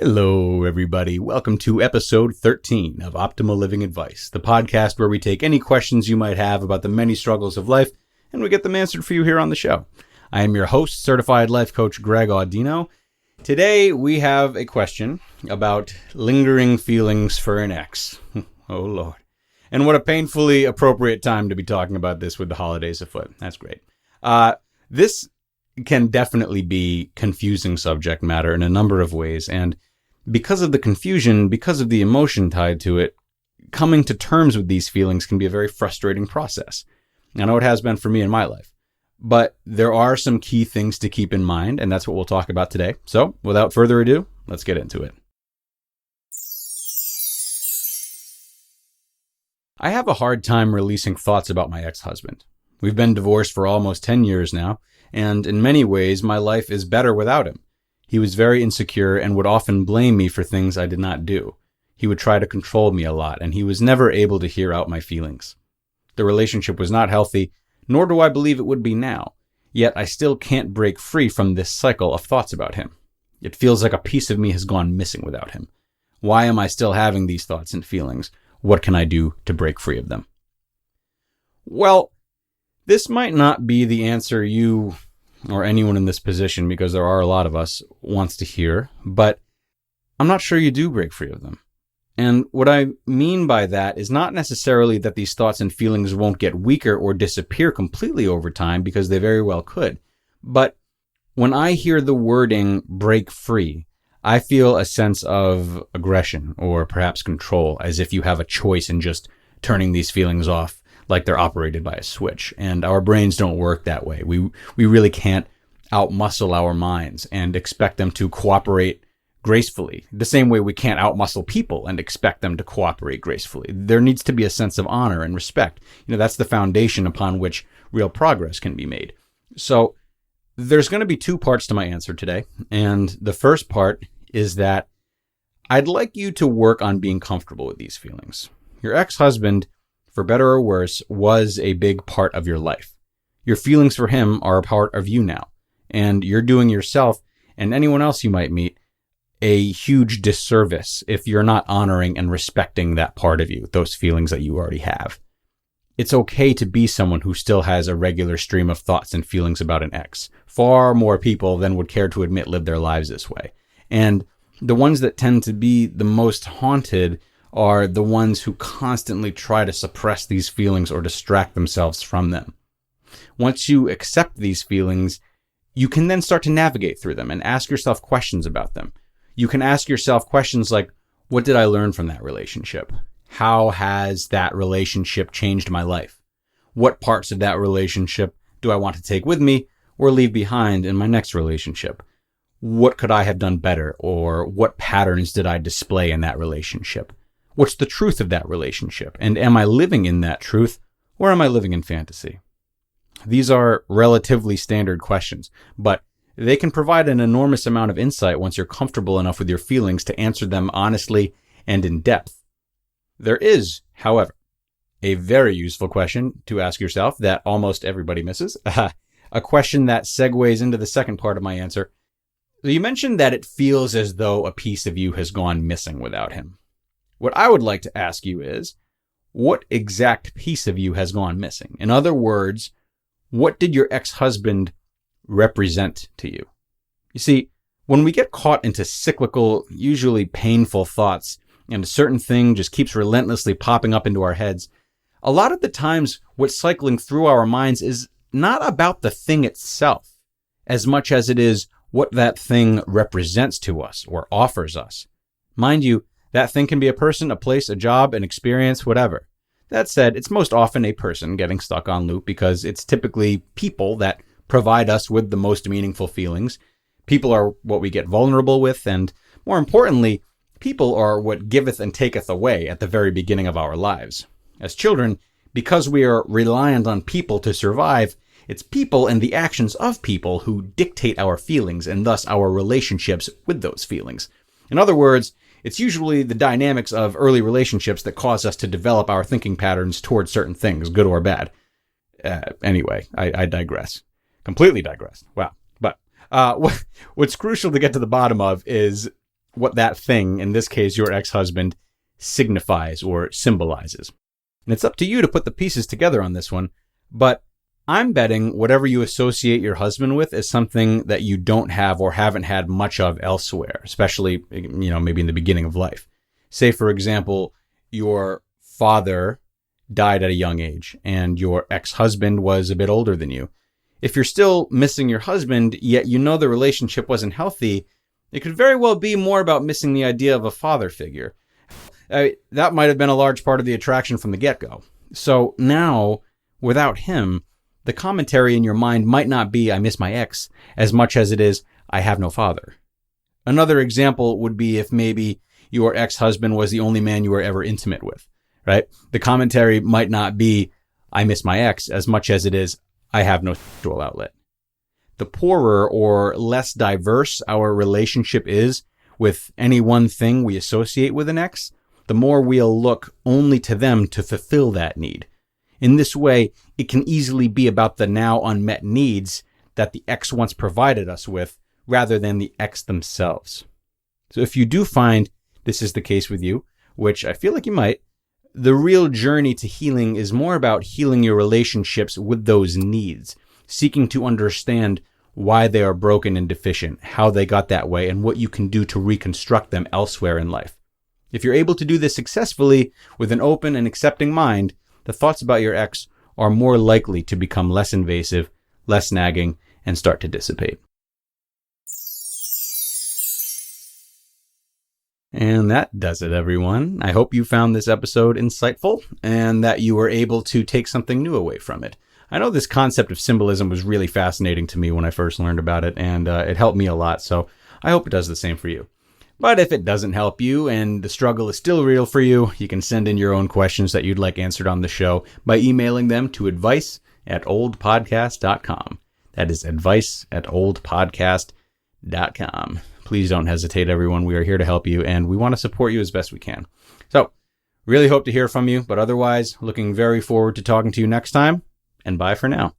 Hello, everybody. Welcome to episode 13 of Optimal Living Advice, the podcast where we take any questions you might have about the many struggles of life and we get them answered for you here on the show. I am your host, certified life coach Greg Audino. Today, we have a question about lingering feelings for an ex. Oh, Lord. And what a painfully appropriate time to be talking about this with the holidays afoot. That's great. This can definitely be confusing subject matter in a number of ways. And because of the confusion, because of the emotion tied to it, coming to terms with these feelings can be a very frustrating process. I know it has been for me in my life. But there are some key things to keep in mind, and that's what we'll talk about today. So, without further ado, let's get into it. I have a hard time releasing thoughts about my ex-husband. We've been divorced for almost 10 years now, and in many ways, my life is better without him. He was very insecure and would often blame me for things I did not do. He would try to control me a lot, and he was never able to hear out my feelings. The relationship was not healthy, nor do I believe it would be now. Yet I still can't break free from this cycle of thoughts about him. It feels like a piece of me has gone missing without him. Why am I still having these thoughts and feelings? What can I do to break free of them? Well, this might not be the answer you or anyone in this position, because there are a lot of us, wants to hear, but I'm not sure you do break free of them. And what I mean by that is not necessarily that these thoughts and feelings won't get weaker or disappear completely over time, because they very well could. But when I hear the wording break free, I feel a sense of aggression or perhaps control, as if you have a choice in just turning these feelings off like they're operated by a switch. And our brains don't work that way. We really can't outmuscle our minds and expect them to cooperate gracefully. The same way we can't outmuscle people and expect them to cooperate gracefully. There needs to be a sense of honor and respect. That's the foundation upon which real progress can be made. So there's going to be two parts to my answer today. And the first part is that I'd like you to work on being comfortable with these feelings. Your ex-husband, for better or worse, was a big part of your life. Your feelings for him are a part of you now, and you're doing yourself and anyone else you might meet a huge disservice if you're not honoring and respecting that part of you, those feelings that you already have. It's okay to be someone who still has a regular stream of thoughts and feelings about an ex. Far more people than would care to admit live their lives this way. And the ones that tend to be the most haunted are the ones who constantly try to suppress these feelings or distract themselves from them. Once you accept these feelings, you can then start to navigate through them and ask yourself questions about them. You can ask yourself questions like, what did I learn from that relationship? How has that relationship changed my life? What parts of that relationship do I want to take with me or leave behind in my next relationship? What could I have done better, or what patterns did I display in that relationship? What's the truth of that relationship? And am I living in that truth, or am I living in fantasy? These are relatively standard questions, but they can provide an enormous amount of insight once you're comfortable enough with your feelings to answer them honestly and in depth. There is, however, a very useful question to ask yourself that almost everybody misses, a question that segues into the second part of my answer. You mentioned that it feels as though a piece of you has gone missing without him. What I would like to ask you is, what exact piece of you has gone missing? In other words, what did your ex-husband represent to you? You see, when we get caught into cyclical, usually painful thoughts, and a certain thing just keeps relentlessly popping up into our heads, a lot of the times what's cycling through our minds is not about the thing itself, as much as it is what that thing represents to us or offers us. Mind you, that thing can be a person, a place, a job, an experience, whatever. That said, it's most often a person getting stuck on loop, because it's typically people that provide us with the most meaningful feelings. People are what we get vulnerable with, and more importantly, people are what giveth and taketh away at the very beginning of our lives. As children, because we are reliant on people to survive, it's people and the actions of people who dictate our feelings and thus our relationships with those feelings. In other words, it's usually the dynamics of early relationships that cause us to develop our thinking patterns towards certain things, good or bad. Anyway, I digress. Completely digress. Wow. But what's crucial to get to the bottom of is what that thing, in this case your ex-husband, signifies or symbolizes. And it's up to you to put the pieces together on this one, but I'm betting whatever you associate your husband with is something that you don't have or haven't had much of elsewhere, especially, maybe in the beginning of life. Say, for example, your father died at a young age and your ex-husband was a bit older than you. If you're still missing your husband, yet you know the relationship wasn't healthy, it could very well be more about missing the idea of a father figure. That might have been a large part of the attraction from the get-go. So now, without him, the commentary in your mind might not be, I miss my ex, as much as it is, I have no father. Another example would be if maybe your ex-husband was the only man you were ever intimate with, right? The commentary might not be, I miss my ex, as much as it is, I have no sexual outlet. The poorer or less diverse our relationship is with any one thing we associate with an ex, the more we'll look only to them to fulfill that need. In this way, it can easily be about the now unmet needs that the ex once provided us with, rather than the ex themselves. So if you do find this is the case with you, which I feel like you might, the real journey to healing is more about healing your relationships with those needs, seeking to understand why they are broken and deficient, how they got that way, and what you can do to reconstruct them elsewhere in life. If you're able to do this successfully with an open and accepting mind, the thoughts about your ex are more likely to become less invasive, less nagging, and start to dissipate. And that does it, everyone. I hope you found this episode insightful and that you were able to take something new away from it. I know this concept of symbolism was really fascinating to me when I first learned about it, and it helped me a lot, so I hope it does the same for you. But if it doesn't help you and the struggle is still real for you, you can send in your own questions that you'd like answered on the show by emailing them to advice@oldpodcast.com. That is advice@oldpodcast.com. Please don't hesitate, everyone. We are here to help you, and we want to support you as best we can. So, really hope to hear from you, but otherwise, looking very forward to talking to you next time, and bye for now.